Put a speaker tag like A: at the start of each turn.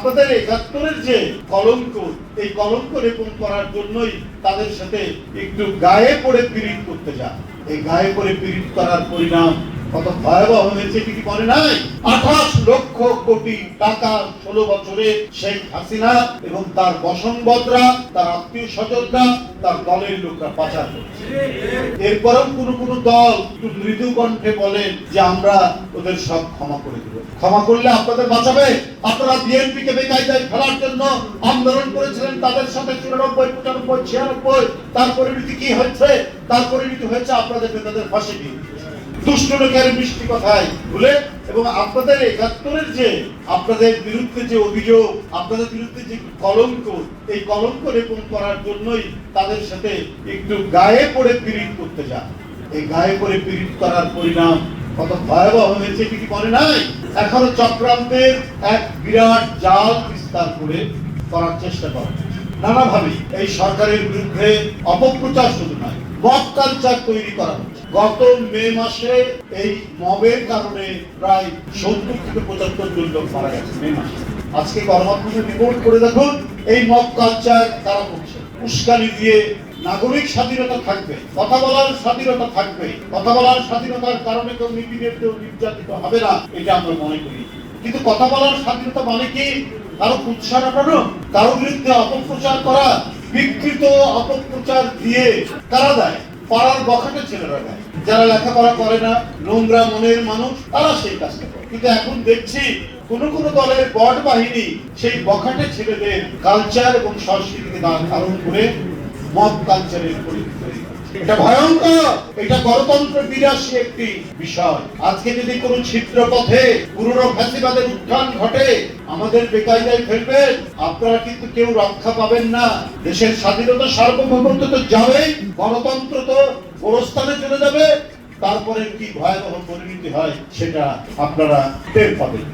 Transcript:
A: আপনাদের ৭১-এর যে কলঙ্ক, এই কলঙ্ক লেপন করার জন্যই তাদের সাথে একটু গায়ে পড়ে পীড়িত করতে যান। এই গায়ে পড়ে পীড়িত করার পরিণাম কত ভয়াবহ হয়েছে কি মনে নাই? ২৮ লক্ষ কোটি টাকা ১৬ বছরে শেখ হাসিনা এবং তার বসনবদরা, তার আত্মীয় স্বজনরা, তার দলের লোকরা পাচার করছে। এরপরেও কোন দল একটু মৃদু কণ্ঠে বলেন যে আমরা ওদের সব ক্ষমা করে দেব। ক্ষমা করলে আপনাদের বাঁচাবে? আপনারা বিএনপিকে বেকায়দায় ফেলার জন্য আন্দোলন করেছিলেন, তাদের সাথে ৯৪, ৯৫, ৯৬। তার পরিণতি কি হয়েছে? তার পরিণতি হয়েছে আপনাদের নেতাদের ফাঁসি দিয়ে দুষ্ট লোকের মিষ্টি কথায় ভুলে। এবং আপনাদের ৭১-এর যে আপনাদের বিরুদ্ধে যে অভিযোগ, আপনাদের বিরুদ্ধে যে কলঙ্ক, এই কলঙ্ক লেপন করার জন্যই তাদের সাথে একটু গায়ে পড়ে পীড়িত করতে যান। এই গায়ে পড়ে পীড়িত করার পরিণাম কত ভয়াবহ হয়েছে কি মনে নাই? এখনো চক্রান্তের এক বিরাট জাল বিস্তার করে করার চেষ্টা করা নানাভাবে এই সরকারের বিরুদ্ধে অপপ্রচার শুধু নয়, মব কালচার তৈরি করা হচ্ছে। গত মে মাসে এই মবের কারণে প্রায় ৭০ থেকে ৭৫ জন লোক মারা গেছে মে মাসে। আজকে গণমাধ্যমে রিপোর্ট করে দেখুন এই মব কালচার তারা করছে। উস্কানি দিয়ে নাগরিক স্বাধীনতা থাকবে, কথা বলার স্বাধীনতা থাকবে, কথা বলার স্বাধীনতার কারণে কেউ নির্যাতিত হবে না, এটা আমরা মনে করি। কিন্তু কথা বলার স্বাধীনতা মানে কি কারো কুৎসা রাখানো, কারো বিরুদ্ধে অপপ্রচার করা? বিকৃত অপপ্রচার দিয়ে কারা দেয়? পাড়ার বখাটে ছেলেরা দেয়, যারা লেখাপড়া করে না, নোংরা মনের মানুষ, তারা সেই কাজটা করে। কিন্তু এখন দেখছি কোন দলের বট বাহিনী সেই বখাটে ছেলেদের কালচার এবং সংস্কৃতিকে ধারণ করে মব কালচারের পরিবর্তন। এটা ভয়ঙ্কর, এটা গণতন্ত্র বিনাশী একটি বিষয়। আজকে যদি কোন ছিদ্র পথে পুরনো ফ্যাসিবাদের উত্থান ঘটে, আমাদের বেকায়দায় ফেলবেন, আপনারা কিন্তু কেউ রক্ষা পাবেন না। দেশের স্বাধীনতা সার্বভৌমত্ব তো যাবেই, গণতন্ত্র তো গোরস্থানে চলে যাবে। তারপরে কি ভয়াবহ পরিণতি হয় সেটা আপনারা টের পাবেন।